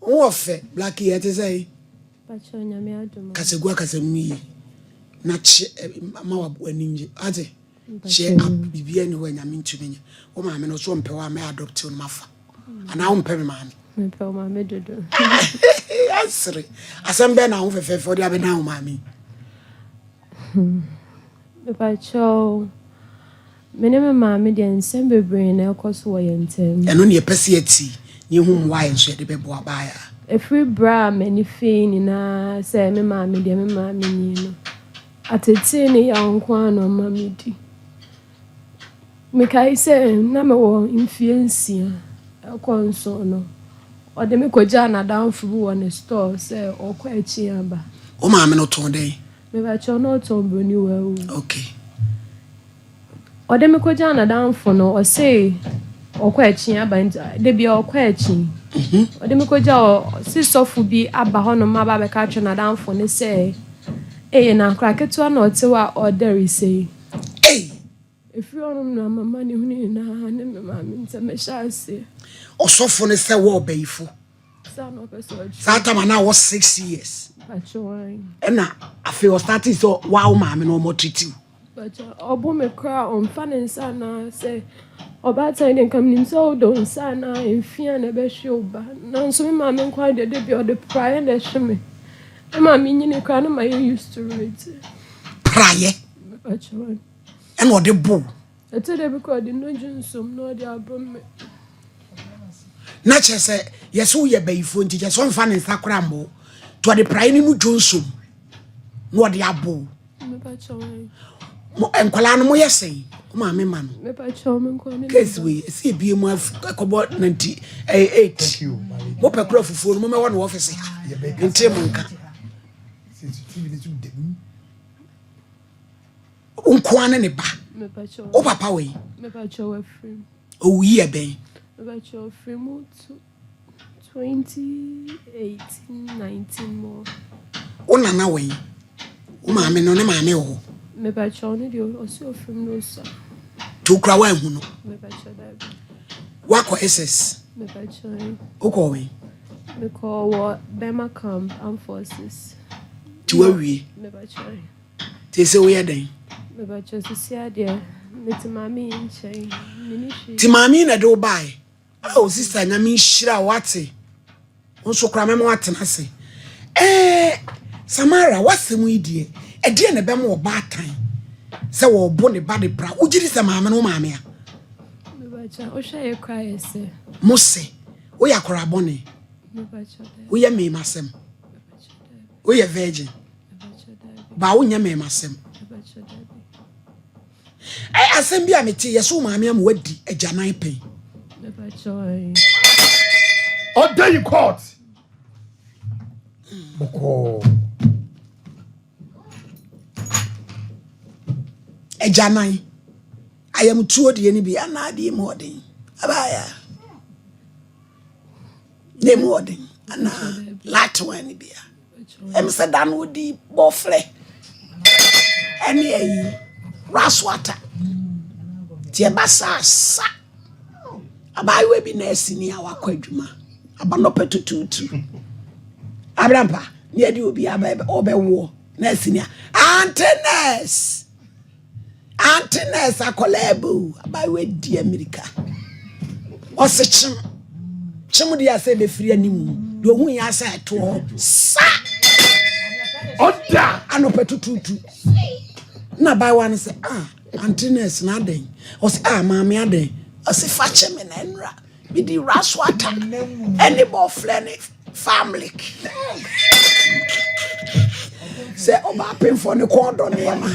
Ofe black yet say. Kasegua kasemi. Na che ma waninje. Ate. She up bibia ni when I'm into me. O ma me no so mpe wa me adopt on mafa. Ana wo mpe me ma me. Mpe o ma me dodo. Asre. Asembe na wo fefe for dia be na wo ma me. Mepacho meneme maame de nsem bebre na ekoso wo yentem eno ne pese ati ne hu why nso de bebo abaya every bra many fein na say me maame de me maame ni no atete ne ya nko ano maame di me kai say na me wo influence ekonso no o de me koja na downful wo ne store say okwa achi aba o maame no ton den mepacho no ton broni wa okay Odeme ko jana downfo no o say okwa achi aba de bia okwa achi odeme ko ja si sofu bi aba hono ma ba be ka twa na downfo ne say na kra ketu na otewa order say if you on na mama ni huni na ne me mama nta me shase osofo ne say wo bayifo sa no person sata mana was 6 years pacho na afi o starting so wow mama no mo treat you but obo me cry on faninsa na say oba time den kam nim so don sana enfia na be hwe oba na so me ma me kwa de bi o de praye na hwe me ma me nyine kwa na my used to it praye pacho and o de bo ete de bi ko de no junsom no de abom me na che say yeso ye bayifo nti je so faninsa kra mbo to de praye ni no junsom no de abo me pacho enkwala no mo yesey o ma me ma no me pacho me nko ni case we see bi mu akobo 98 thank you mo pekro fufuo mo me won office nti mo nka unkwane ne ba me pacho o papa we me pacho we free o wi e ben me pacho free mo 2018 19 more o nana we o ma me no ne ma me wo me pacho ni dio o si ofim no sa to kra wa hu no me pacho da wako SS me pacho o ko we me call what Bema camp and forces ti wa wi me pacho ti se we den me pacho si ade me ti mami nchen minishi ti mami na do bai o sister nya mi shira wate onso kra me mo atena se Samara wasemu idie ede ne be mo ba tan se wo bo ne ba de bra ugiri se maame no maame a me pacho o hwe cry ese mose o ya kora bone me pacho o ye me masem o ye virgin ba o nya me masem asem bi a meti yeso maame am wadi ajanan pen me pacho on day court boko ajanan ayam tuo de ni bi ana de mo den abaya de mo den ana latwa ni bia em se dan odi bofle eni ayi raswata tie basa sa abayi bi na asini awakwa adwuma abanope tututu abrampa ne adi obi aba obewo na asini Antenes akolebu abayi di America ose chim dia se be free animu do hu ya sa to sa oda anope tututu na buy one say Antenes na den ose maame aden ose fa cheme na nra bi di raswata any bo flene family say oba pay for ne kondo ne ma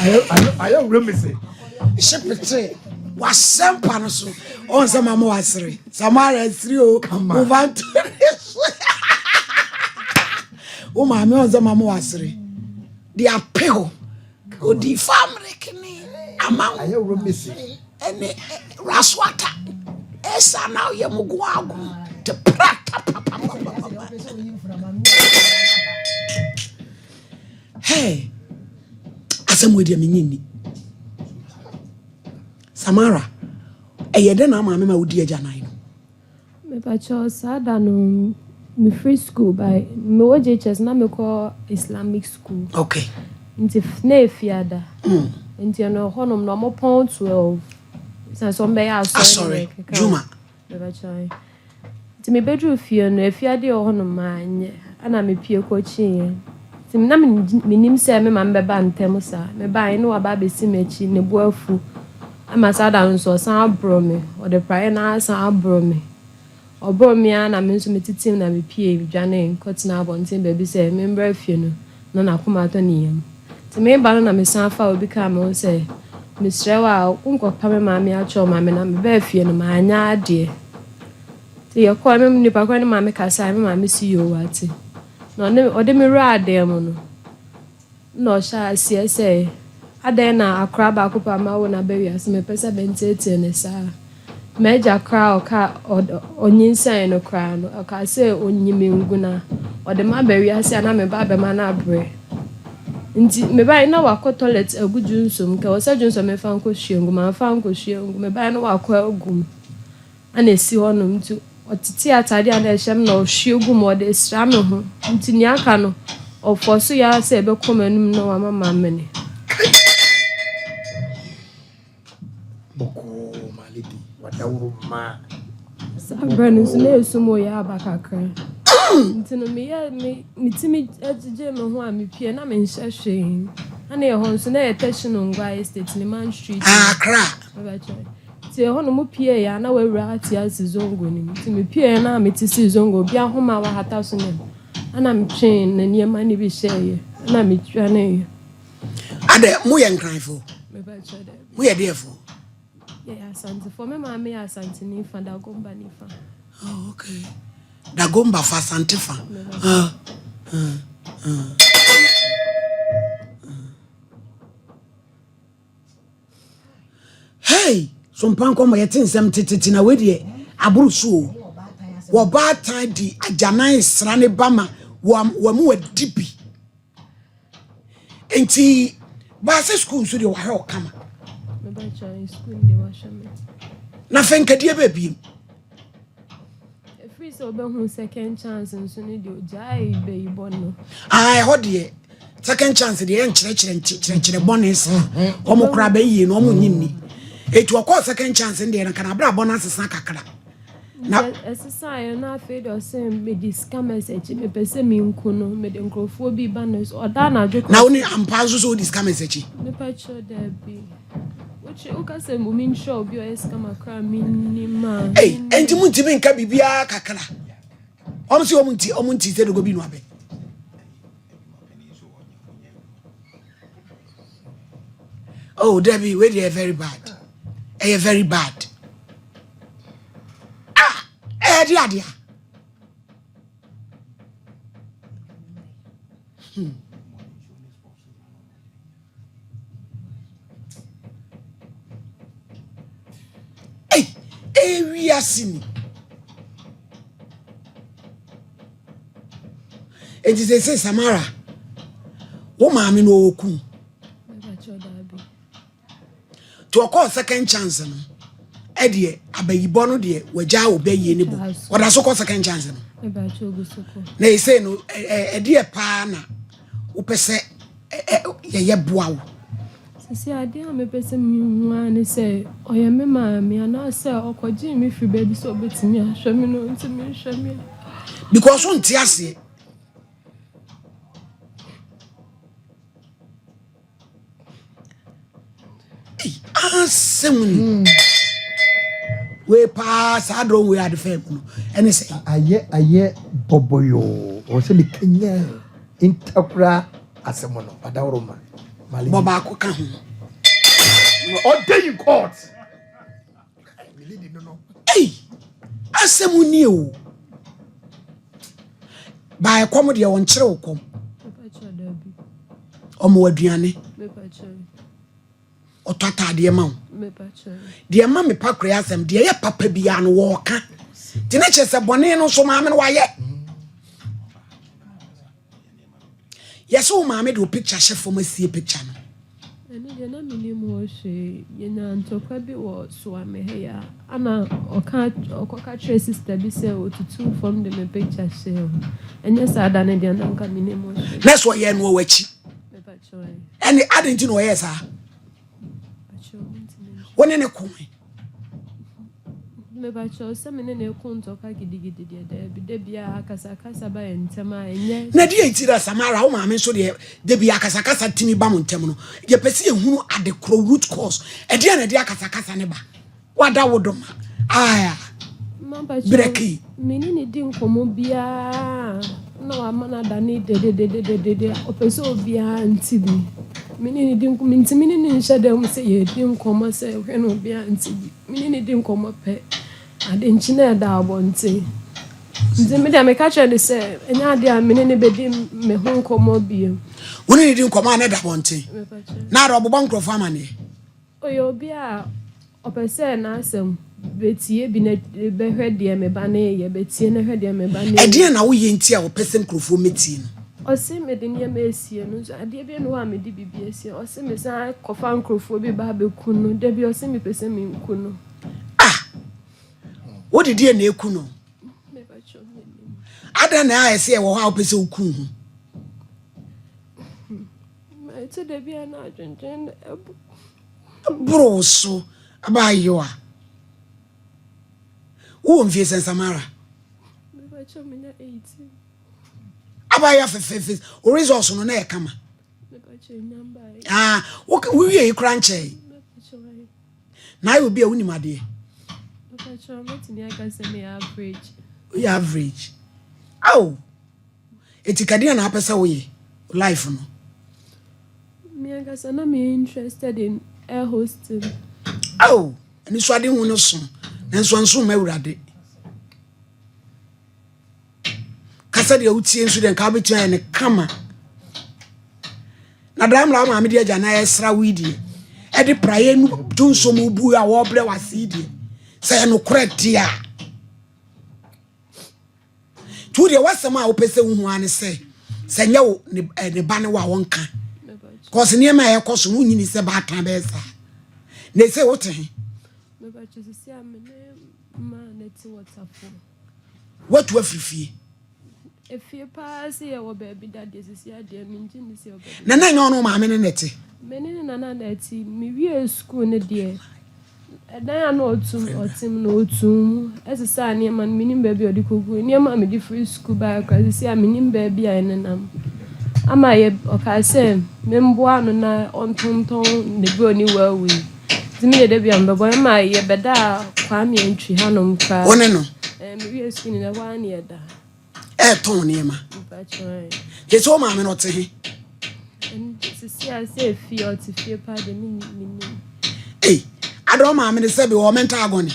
I am remissing. Shepete was SOMPA no so on some mama wasre Samara 3 o move on to this o mama on some mama wasre the appeal o the family kini amount I am remissing and raswata esa now ye mugwagu te prata hey asem dia menyini Samara eyede na maame ma wodi agyanan no Me pacho sada no me free school by me OJHS na me call Islamic school. Okay. Nti na efiada. Nti no honom no mo pon 12. San so mbe ya sorry. Juma. Me pacho. Nti me bedru fie no efiade honom anye. Ana me pie ko chi. Nti na me nim se me ma mbe ba ntem sa. Me ba no aba be si mechi ne boafu. Ama sada nso san abro me. O de praye na san abro me. Oboromia na me nso metitim na me pie dwane kotina abonten baby say me mbra fie no na akoma to niyam ti me ba no na me san fa obi ka me say me srewa unkopa me ma me acho ma me na me ba fie no ma anya ade ti ye ko me nipa ko ne ma me kasa me ma me si yo wate no ne ode me ra ade mo no sha asie say ade na akra ba kopa ma wo na ba wi ase me pesa bentete ne sa Meja crowd ka onyinsan no cry no aka say onyimenguna o de ma beri ase na me ba be ma na bre nti me ba na wa ko toilet aguju nsom ka o sa junso me fa nko hwiengu ma fa nko hwiengu me ba na wa ko agum ana esi honom nti otiti atade ana ehyem na o hwiegu mo de sra me ho nti ni aka no o forso ya say be komanum no wa mama mene Ma. Sabrina so na esumo ya abakakra. Ntino me timi ejije me ho a me pie na me nhye ana ye ho so na ye teshino ngwa estate ni man street. Akra. Ti ho no mo pie ya na wawura atia sizongo ni. Ti me pie na me ti sizongo bia homa wa hata so ne. Ana me twen na niema ni bi hye na me twa na ye. Ade mo ye nkranfo. Me ba chode. Mo ye defo. Yeah, Asante. For me, my me Asante Nifa, Dagomba Nifa. Oh, okay. Dagomba fa Asante fa. Hey, SOMPA nko mo yetin nsem tititi na we de aburu so. Wo ba tan di ajanan sra ne bama wo mu wadibi. Enti ba se school so de wa he okama. Na fenkadie ba biem. Free so be hu second chance nso ne de ojai be ibono. Ai ho de second chance de enkyere bonus. Omo kra ba yie no omo nyinni. Etu okọ second chance de na kana bra bonus san kakra. Na exercise na afraid of saying me this scammers me pese me nku no me de nkrofo bi banners oda na adweko. Na oni ampa so this scammers echi. Me pa cho there be. Which ukase mumin show bi o scammer kra minima. Hey, enti muntimi nka bibia kakra. Om si omunti se dogo bi no abe. Oh, Debbie, wait, they're very bad. They're very bad. Dia. Hey, we are seeing. And they say, Samara, woman, I know oku. To a second chance. Edie abayibono de waja obaye ne bo oda so ko second chance no e ba chogu soko na e say no edie pa na wo pese ye boa wo sisi ade a me pese mi hu an say oya me ma me ana say okoji mi fi baby so betimi ahwe me no ntimi hwe me because on ti ase asemuni we pass I don't we are the fame no and say aye boboyo o se me kenya interpra asemono adawroma mali boba ko ka ho o day in court hey asemuni o ba ekom de won kire okom omo aduane otata de ma de ma me pa kra asem de ye papa bia no wo ka de na che se bone no so ma me no waye yeso ma me do picture chef for me see picture no na minimum she yena ntokwa bi wo so ameheya ana oka trace sister bi say otutu from the picture share enye sada na dia nka minimum she next one ye no wachi any adenti no yes ah woni ne ko me ba cho se me ne ko ntoka gidigidi de bia akasa ba entema enye na dia itira samara wo ma me so de bia akasa timi ba mo ntem no ye pese ehunu ade kro root cause e dia na dia akasa ne ba wada wodoma aya breki menini di nkomo bia na wa mana da ni de opese obia ntibi menini di nkomo menini nhyɛ da mu sɛ ye di nkomo sɛ hwe no obia ntibi menini di nkomo pɛ ade nchine da abonte nti me dia me ka kyerɛ de sɛ enya ade a menini bedi me ho nkomo bia woni di nkomo na da abonte na ro bobɔ nkrofo amane oyo obia opese na asɛm betie bi na behwe de me ba na ye betie na hwe de me ba na e de na wo ye nti a wo pese nkrofo metie no o se me de ne ma esie no ade bi no wa me di bibia esie o se me san kofa nkrofo bi ba be kunu de bi o se me pese me nkunu wo de na ekunu me ba cho me ada na ayese e wo ha wo pese okunu ho ma ete de bi na adwendwen bro so abayo a wo mfie sensamara me ba cho me na 18 abaya fefefe o resource no na e kama me ba cho nyamba wo wie kranche me ba cho na you be a woni made me ba cho me tini aka se me average we average aw etikade na apesa wo ye life no me aka se na me interested in air hosting aw ani so ade hu no so nso ma wurade kasa de utie nso de nka betua ne kama na dramla ma me de agya na esra widi e de praye nu tunso mu bu a wo bre wase die say no korati a tu de wasema a wo pese hu ane say nya wo ne ba ne wa wonka cause ne ma e koso hu nyini se ba kan be sa ne say wo te me ba cho si amene ma neti WhatsApp what to afifie efie pa se ye wo ba bi da de sisi ade mi nji ni se wo ba na na nya ono ma me ne nete menene na neti mi wie school ne de dan ya no otim no otum esesa ne ma minim ba bi odi kogu ne ma me di free school ba kwa sisi a minim ba bi a enenam ama ye okase memboa no na ontonton ne bi oni wawi zimi de bi ambo ma ye beda kwa mi entwi hanom ka one no mi wie school ni na wa ne da ton ne ma ba choi ke so ma me no te he sisi a se fi o ti fi pa de mi ado ma me se be o mental agony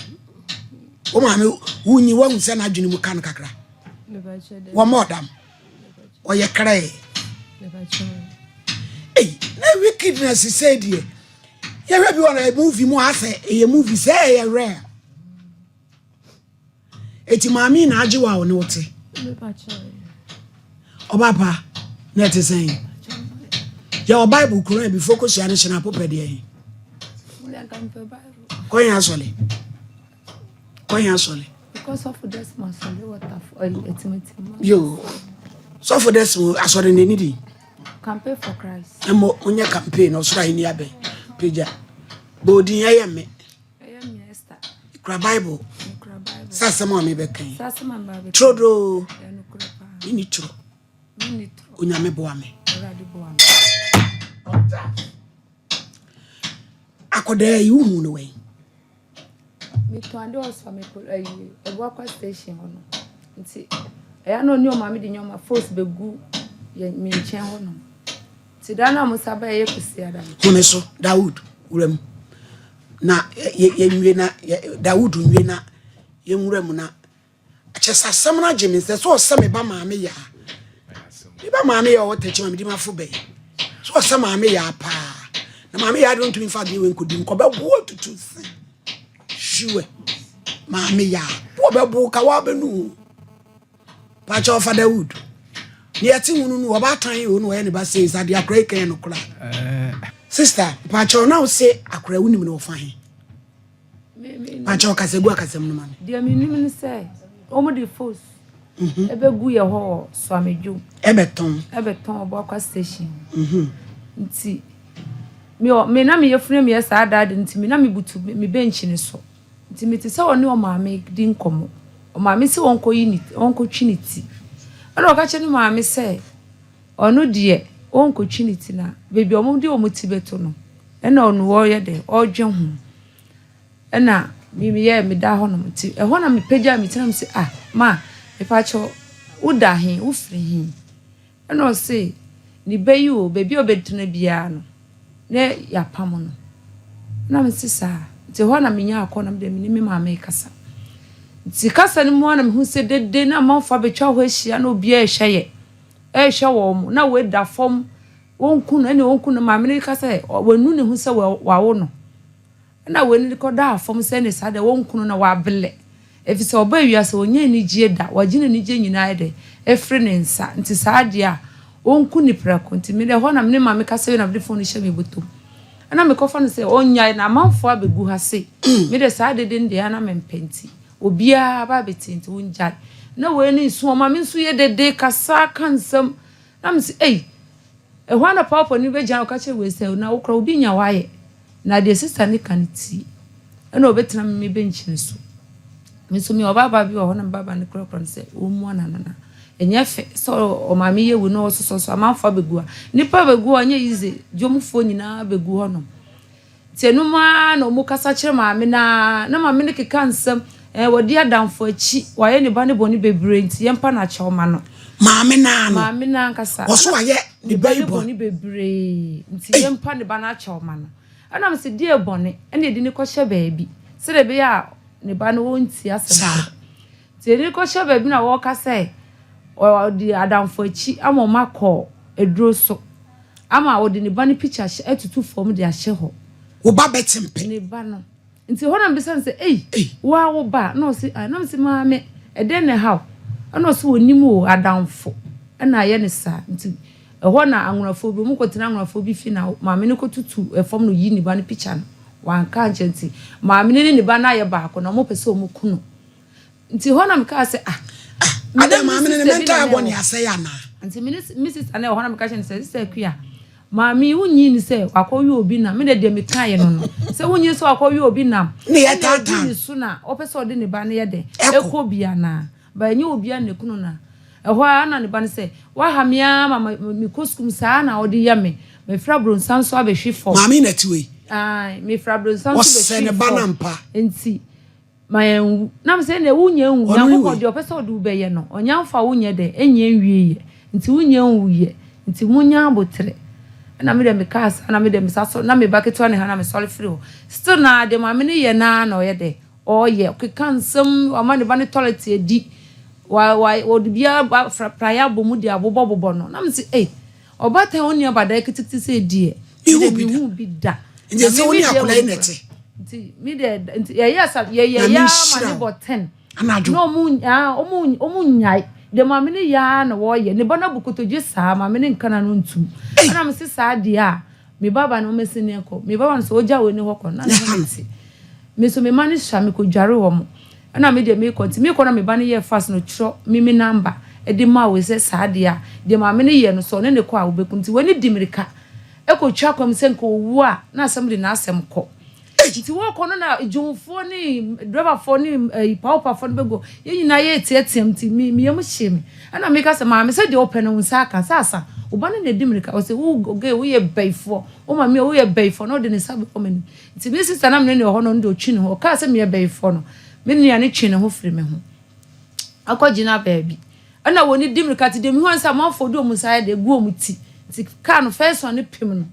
o ma me wunyi wa hu se na adwene mu kan kakra me ba chede wo modam o ye krai me ba choi na wickedness say die ye we bi wona movie mu ase e movie say ye rare eti mami na age wa one wote me ba choi obaba na te say ya o bible kuro be focus ya national pop de Koya sole because of this masole water for ultimate yo so for this asore ne nidi campaign for Christ emo onye campaign no so ahini abe peja bodi ayeme Esther kra bible sasa mo me be kan sasa mamba be trodo eno kropa ini tro onyame bo ame already bo am akoda yi hu no we me to ande was for me e work station hono nti eya no ni o ma me di nyoma force be gu ye me nchen hono ti da na mo saba ye kusi ada hune so Daud uram na ye nwe na Daud nwe na ye nwuram na achesa sam na jemi se so me ba ma me ya me ba ma me ya o techi ma me di ma fo be so ma me ya pa na ma me ya don't mean fa di we nkodi nkoba bo tutu se sure ma me ya wo be bo ka wa be nu pa cha of Daud ni ati hunu nu oba tan yi onu e ne ba say sa dia kra ken no kra Sister, Pacho now say akura wuni no fahin. Pacho kasegu akasem no man. Dia me nim say omo de force. Ebe gu ye ho so ameju. Ebeton Obo Aqua Station. Nti me na me yefunu me yesa adade nti me na me butu me bench ni so. Nti me ti say oni o maame di nkomo. O maame se wonko yini, wonko twiniti. Ana o ka che ni maame say ono de wonko twiniti na bebi omo de omo ti beto no. Ena onu wo ye de odwe ho. Ena me ye me da ho no mti. E ho na me pagya me tina me say ma e pa cho uda hin ufri hin. Ena o say ni beyi o bebi obetuna bia no. Ne ya pamo no. Na me sisa nti ho na me nya akọ na me de me maame kasa. Nti kasa ni mo na me hu se dede na manfa betwa ho ahia na obi a ehye wo mo na we da fom wonku na ne wonku na maame ne kasa wanu ne hu se wawo no na we ni ko da fom se ne sa de wonku na wa bele efise oba wiase onye ni gie da wagine ni gie nyina de efre ne nsa nti sa de a wonku ni prako nti me de ho na me maame kasa we na de fon hye me botom ana me ko fa no se onya na manfo abegu ha se me de sa de de ana me mpenti obia ba betinti wonja na we ni so maame nso ye de kasa kansam na me se ho na papa ni be jan ka che we se na wo kra obi nya waye na de sister ni kaniti na obetina me bench ni so me so me obaba bi ho na baba ni kra se o mu na enye fe so o maame ye wu no so amanfa begua nipa begua anya easy jomfo nyina begu ho no tenuma na omu kasa kire maame na maame ne keka nsam wodi adamfo achi waye ne ba ne boni bebre nti yempa na che oma no maame na nkasa oso waye ne ba boni bebre nti yempa ne ba na che oma no ana me se die boni ene di ne ko hye baabi se de be ya ne ba no wonti asem ti ne ko hye baabi na wo kasa di adamfo achi ama makọ edro so ama odi ne ba ne picture etutu form de ahye ho wo ba betimpe ne ba no nti ho na mbisa nse wa wo ba no si na msi maame eden ne haw ana so wonim o adamfo na ye ne sa nti ho na anwonafo bi mu kotina anwonafo bi fi na maame ne kotutu form no yi ne ba ne picture no wan ka nti maame ne ba na ye ba ko na mo pese o mu kuno nti ho na mka se Madam maame ne mental aboni asaya na nti Mrs. Ane ho na mka che se akua maami wunyi ni se akọwi obi na me de me kan ye no se wunyi so akọwi obi na ne ye tata ni so na opese ode ne ba ne ye de ekọ bia na ba nye obi an nekunu na ehọ ana ne ba ne se wa ha mia mama mi koskum sa na ode ye me fra bronsan so abehwe fo maami na tiwe me fra bronsan so behwe se ne ba na mpa enti mayen na me se ne wunye nwu na ko de opese ode ube ye no onyanfa wunye de enye nwie ye nti wunye nwuye nti munya abotre na me dem cars na me dem saso na me baketo ne ha na me sorry free still na de ma me ne ye na na oye de oye kekansem o ma ne ba ne toilet edi wa de bia praya bomu de abobo no na me say obata oni abada kititi se edi e hu bi da nje se oni akola inete nti me de ye ya ma ne bo 10 no omu nyai de mama ne ya na wo ye ne bana bukotoje sa mama ne nkana no ntum ana me se sa de a me baba no mesi ne ko me baba no so oja we ne hokọ na nti me so me mani sha me ko dware wo mo ana me de me ko nti me ko na me bana ye fast no tro mimi number e de ma we se sa de a de mama ne ye no so ne ko a wo beku nti woni dimirika e ko twa kwam se nko wu a na asem de na asem ko nti wo ko no na jumfo ni driver fo ni paupa fo bego ye nyina ye tietiem ti mi yem hyem ana me ka se ma me se de open no nsa aka sasa oba ne dimirika o se wo ge wo ye beifo o ma me wo ye beifo no de ne sabe o meni nti me sister na me ne ho no ndo twi ne ho ka se me ye beifo no me ne ya ne twi ne ho firi me ho akogina baabi ana woni dimirika ti de mi ho nsa ma fo do mu sa de gu o mu ti ka no first one ne pim no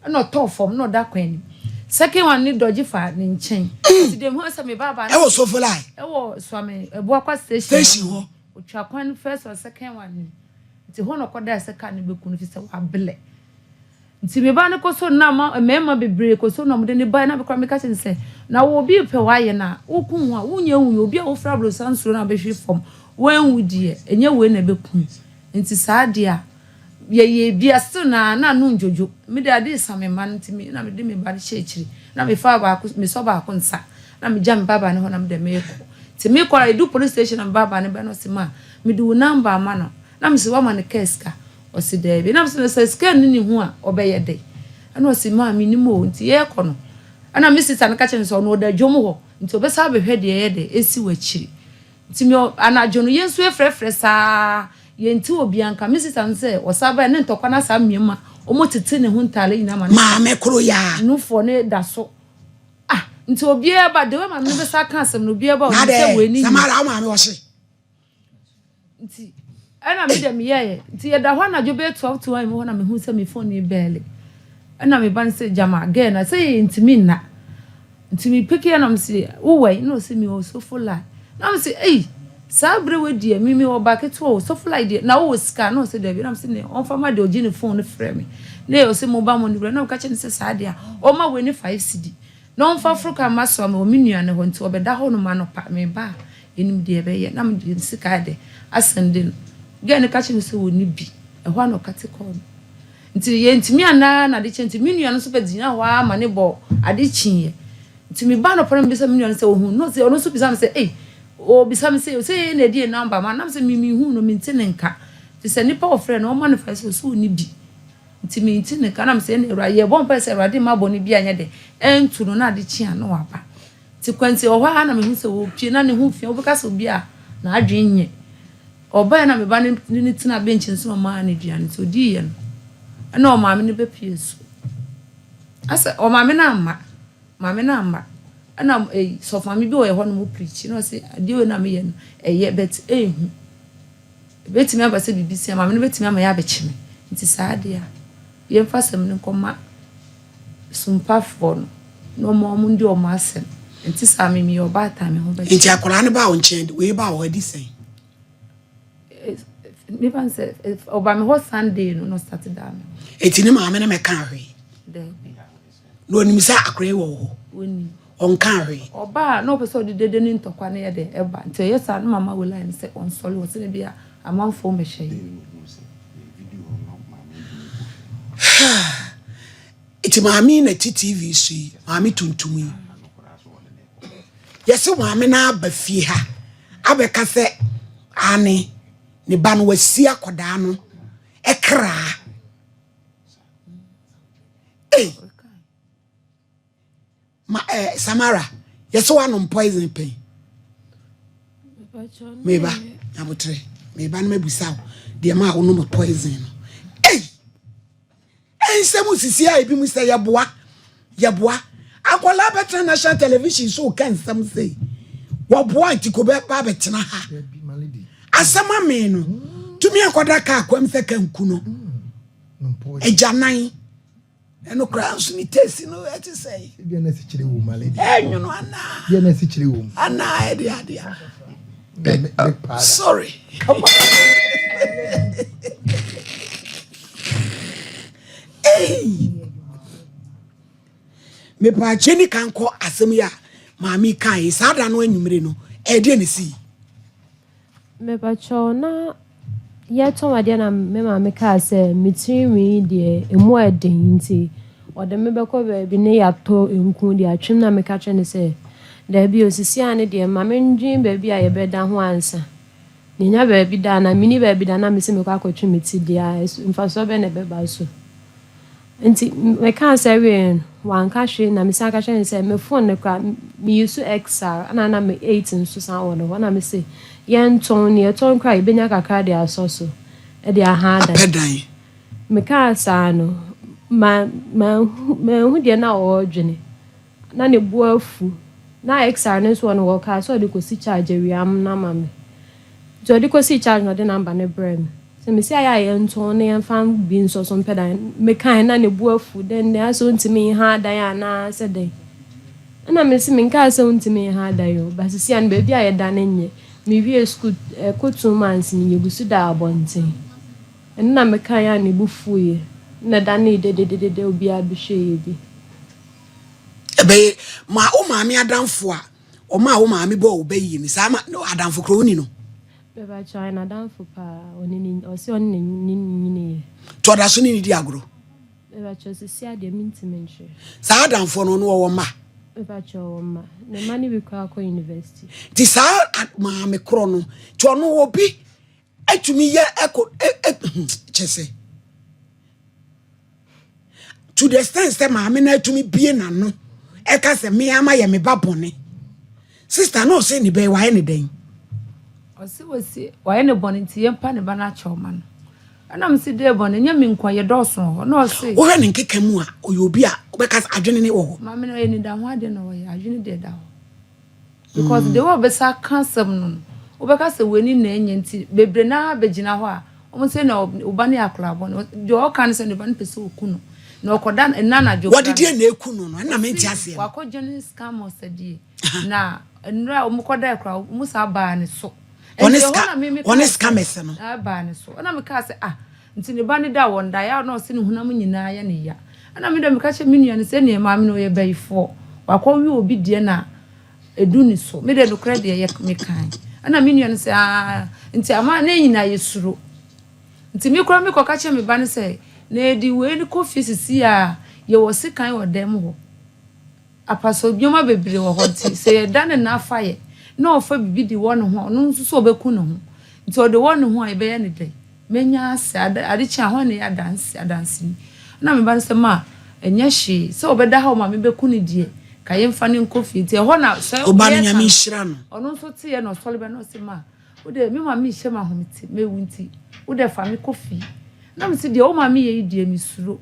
ana to form no da kwan ni second one ni dodge fa ni nchen ti dem ho say me baba e wo so fulai e wo so me Ebu Aqua station ho o twa kwan first or second one ni ti ho no koda second ni beku no fi se wa bele nti me ba ne ko so na ma mema bebre ko so no mo de ne ba na be kwa me ka chen se na wo bi pe wa ye na wo ku hu a wo nya hu obi a wo fra bro sansuro na be hwe fom wan wu die enye we na beku nti sa de a ye bia so na no njojo me de ade same man ntimi na me de me ba de chechiri na me fa ba me so ba ko nsa na me jam baba ne ho na me de me ko ti me ko edu police station na baba ne be no se ma me de number ama no na me se wa ma ne keska o se de bi na me se scan ni hu a obeye de ana o se ma me ni mo nti ye ko no ana me sister ne ka che so no da dwom ho nti obesa be hwe de ye de esi wachiri nti me ana dwono yensu efrefre sa yenti obi anka me sister nse osaba ne ntokwa na sa miema omotete ne huntale ina ma me kro ya nufo ne da so nti obi e ba de we ma me be sa kan asem no obi e ba o se we ni samara ma me wo se nti ana me de me ye nti ye da ho na jo be 12 to 1 me ho na me hu se me phone ni bele ana me ban se jama again na se nti mi na nti mi peke na me se wo we no se mi o so full na me se sabre we die mimi obaketo so full idea na wo sika no se David am se ne on fama de ogi ne phone frɛ me na o se mo ba mo ni bra na o ka che ne se saade a o ma we ne 5 cd na on fa Africa maso ma o minua ne ho nti obeda ho no ma no pa me ba enim de be ye na me de sika de asende no ge ne ka che ne se wo ni bi e ho na o kate ko nti ye ntimi ana na de che nti minua no so pa dinya ho ama ne bo ade chinye nti me ba no pare me be se minua no se o hu no se ono so bisa me se o bisam say na die number man nam say mi hu no mi ntine nka ti se nipa ofre no man fa so ni bi nti mi ntine nka nam say na era ye bon pa say era de ma boni bi anya de entu no na de chi an wa ba ti kwanti o ha na me hu say o pie na ne hu fie o beka so bi a na adwe nye oba na me ba ni tina bench nso ma na duane so di ye no na o ma me ne be pie so asa o ma me na amma ana so fami bi o ye ho no mo preach no say ade we na me ye no ye bet hu beti me abase bibisi ama me beti me ama ya bechi me nti saade a ye mfa sam ne koma SOMPA fo no mo ndi o ma asem nti sa me mi oba ta me ho be nti akora ne ba o nchen we ba o adi sen me ban say oba me ho Sunday no start da me eti ne ma me ne me kan hwe no ni mi sa akora wo ho woni on kan hwe oba no person de dede ni ntokwa ne ye de eba nti ye sa no mama we line say on solo wo se ne bia amanfo me hye iti maami na TV si maami tuntumi yesi maami na aba fie ha abeka se ane ne ba no wasi akoda no ekra Samara yesi wanom poison pain meba abutre meba no mebusaw de ma wo no poison no ensemu sisi a ebi mu say yaboa akola betra national television so kan sam say waboa ntiko be ba betena ha asama me no tumi akoda ka akwam se kan ku no ejanan eno kra so ni tesi no eti say bia na sichire wo maledi enyo no ana bia na sichire wo ana ade sorry come on me pa cheni kan ko asem ya maami kan sada no anwumre no e de ne si me pa chona ye to wade na me maami ka se mitiri de emu eden nti o de me be ko be ne ya to enku de atwem na me ka che ne se da bi osisi ane de maami ndwin ba bi a ye be da ho ansa ninya ba bi da na mini ba bi da na me se me kwa akotwe meti dia mfa so be ne be ba so nti me kan say we wan ka hwe na me sa ka hwe say me phone ne kwa me use XR na me 8 nso san wo na me say yen ton ne ton kwa ibenya kakra de asoso e de aha da pedan me ka sa no ma hu de na o dwene na ne bu afu na XR ne so no wo ka so de ko si charge wiam na ma me so de ko si charge no de number ne brem se me say aya yenton ne fan bi nso so pedan me kan na ne bu afu den ne aso ntimi ha dan ana se den na me se me ka aso ntimi ha dan yo ba se an ba bi aye dan nye me wie school ko 2 months ni yegusu da abonten na me kan ya ne bu fuye na dan ne de obi abihwe bi ebe ma o maami adamfo a o ma o maami bo obayi ni sa ma no adamfo kro ni no Beba China down for pa or see on in to da so ni di agro Beba chose see the mintimentary. Sa dan for no wo ma Beba choma the money we call university. Ti sa ma me kro no to no obi atumi ye eko chese to the extent say ma me na atumi bie na no e ka se me ama ye me babone sister no say ni be wa any den Osi why ne boni nti yempa ne ba na choma no ana msi de boni nya me nkwa ye doso ho na osi wo hwe ne nkeka mu a oyobi a obeka adwene ne wo ho ma me na ye ni da ho ade no ye adwene de da ho because the wo be sa cancel no obeka se weni na enye nti bebre na begina ho a omo se na oba ne akra bo no de o kan se ne ba ne pese oku no na okoda na na jo what did you na eku no no na me nti ase wakojo scam o se die na nra omo koda akra omo sa ba ne so honest cames no ba ne so na me ka se nti ne ba ne da wonda ya na o se ne hunam nyina ya ne ya na me da me ka che me nua ne se ne ma me no ye bayifo wakɔwi obi die na edu ni so me de no credit ye me kan ana me nua ne se nti ama na nyina ye suro nti me kura me kɔ ka che me ba ne se na edi we ni kofi sisi a ye wo se kan wo dem ho apaso bioma bebre wo ho nti se ye da ne na afa ye na ofa bibi di wo no ho no nso so obeku no ho nti o de wo no ho a ebe ye ne de menya ase ade chi ho ne ya dance na me ba se ma enye hye se obeda ha o ma me beku ne die ka ye mfa ne kofi nti ho na se oba no nyame hira no ono nso tie ye no sole be no se ma wo de me ma me hye ma ho mti mewu nti wo de fa me kofi na me se de o ma me ye die mi suro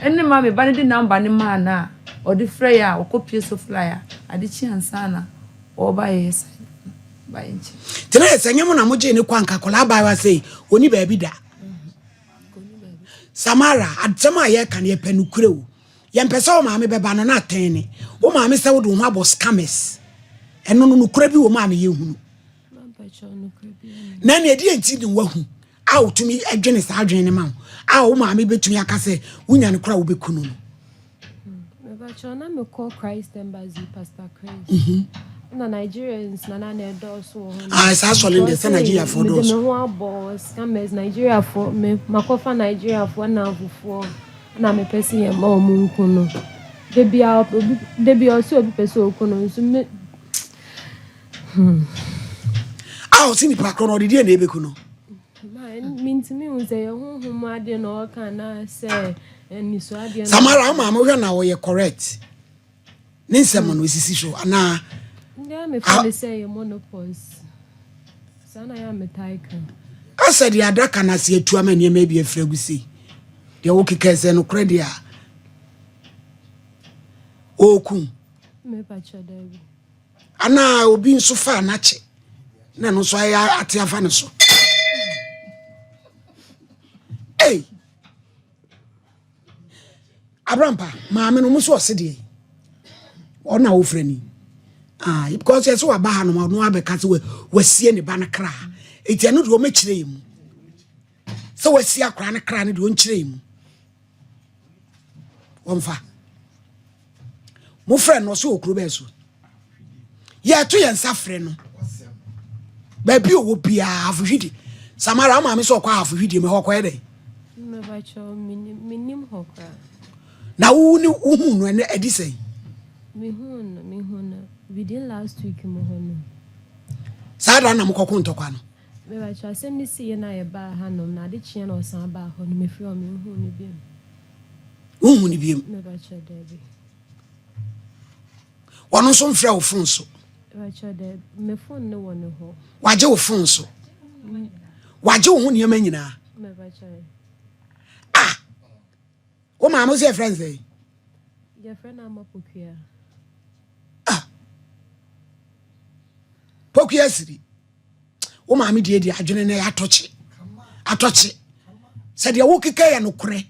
enne ma me ba ne de number ne ma na o de frɛ ya o kopie so flyer ade chi ansa na o ba ye sai ba enchi tena esenyemo na moje ne kwanka kola ba wa sei oni ba bi da Samara adama ye kan ye penukure wo ye mpesa o ma me beba no na atene o ma me se wo do ho abo scammers eno no nukura bi wo ma me ye hunu na ne edi enti ni wahu a otumi adwene sa adwene ne ma a o ma me betumi aka se wunya ne kura wo bekunu no Chona me call Christ embassy Pastor Christ. Na Nigerians na do so. It's actually in the Nigeria for those. Me ho boss scammers Nigeria for me makofa Nigeria for na fufu na me pese ye ma omunku no. De bia so obi pese oku no so me o sini pa krono de na ebeku no. Ma mintimi unze ye honhom ade no ka na say Samara ama hwe na wo ye correct. Ninsem no sisi show ana ndia me feel say monopause. Sana ya metaika. Asa di adaka na se atu ama niam bia fragusi. De wo kekese no credit a oku me pa chodabi. Ana obi nso fa na che. Na no so ya ate afa ne so. Hey Abrampa, maame no muso osede. Ona ofrani. Because yes wa ba ha no no abeka se wasie ne ba na kra. Eti anu de o mekire yimu. Se wasie akra na kra ne de o nkire yimu. Wonfa. Mo friend no so okuro be so. Ye to ye nsa frɛ no. Ba bi owo bia afuhwidi. Samara maame so kwa afuhwidi me hokɔ ye dey. Me ba cho minim hokra. Na wu no ene edi sei me hu within last week mo hono sada na mkoko ntokwa no me ba cha sem ni si na ye ba hanom na de chie na osan ba ho no me fi o me hu ni biem me ba cha debi wono so mfra wo fon so me ba cha de me fon ne wo ne ho waje wo fon so waje wo hu ne ma nyina me ba cha o ma mo se friends eh your friend am Pokia Pokia siri o ma me die adwene na atoche se de wo keka ya no kore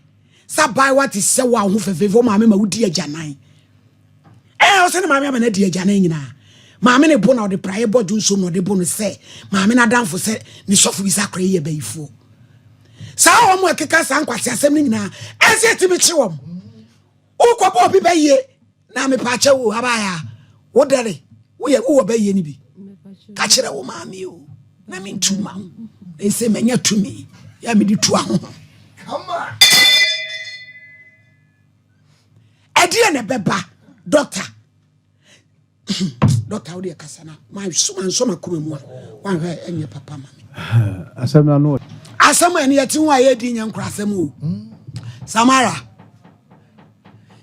sa bai what is se wa ho fefefe o ma me ma wudi agyanan o se ne ma me ma na di agyanan nyina ma me ne bo na o de praye bodu nso no de bo no se ma me na danfo se ni sofo bi sa kore ye bayifo sa o mo keka sa nkwase asem ni nyina ese ti bi chi wom o ko bo bi baye na me pa che wo abaya wo dere wo ye wo baye ni bi ka kire wo ma mi o na me tuma they say menya to me ya me di tu aho Come on. edie ne beba doctor doctor odi kasana my so makomemu wan hwe enye papa mama asem na no asem ene yeti ho aye di nya nkura asem o Samara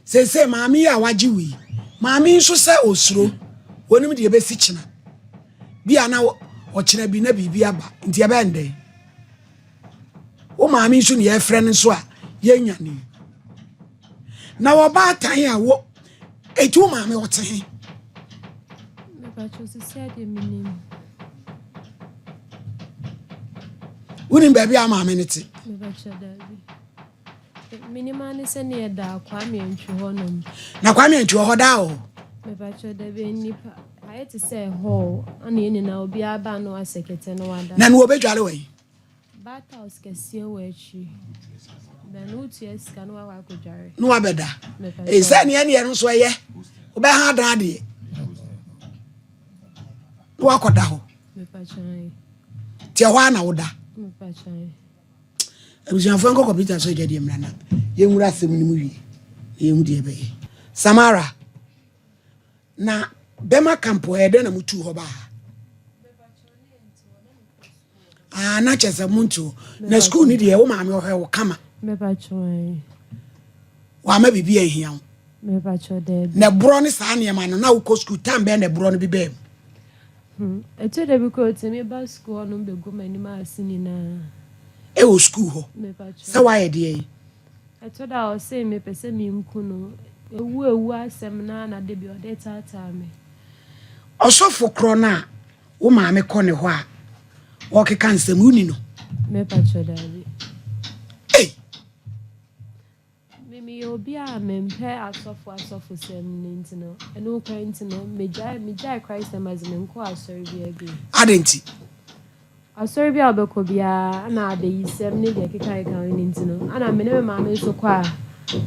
say mami ya waji wi mami nso se osuro wonim de ebesi kina bia na o kina bi na bibi aba nti ebe nde o mami nso ne ye frɛ nso a ye nya ni na wo ba tan a wo etu mami o te he me ba cho se said minim wonim ba bia mami ne te me ba cho da bi minima ne se ne da kwa me ntwe honom na kwa me ntwe ho da o me ba cho da bi nipa aye te say ho ana eni na obi aba no asekete no wada na no obedwale we bata oskasie wa echi ben utu eska no wa akojare no abeda e say ne ene no so ye obe ha dan de wo akoda ho me pa chan tie ho na woda me pa chan abujanfo nko computer so jade mra na ye nwura asem ni mu wi ye mu de be Samara na bema campo ede na mutu ho ba na chese muntu na school ni de wo maame o he wo kama me pa chan wa ma bibi ehia me pa cho de na bro ni sa ne ma no na wo ko school tam be na bro ni bi be eto de bi ko te me ba school no be go mani ma asini na e wo school ho me pa cho sa wa ye de eto da o say me pese mi nku no ewu asem na de bi o de tata me osofo kro na wo maame ko ne ho a wo ke kan sem uni no me pa cho da bi eh me obi a me mpe asofo sem ni ntino eno kwa ntino me jai Christ as me nko asori bi abi adenti asori bi obeko bia na ade yisem ne de keka kan ni ntino ana me ne ma me so kwa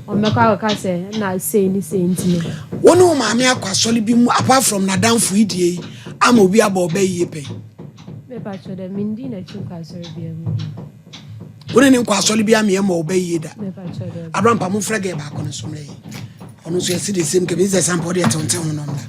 o me kwa ka se na sei ntino wonu wo maame akwasole bi mu apart from na danfo idie ama obi aba obayiye pe me pa cho de mindi na chukwa asori bi abi woni ni kwasole bi ama ma obayiye da me pa cho de Abraham pa mu frage ba ko no somre ono so yesi de sem ke bi ze sample de tonte ho no mla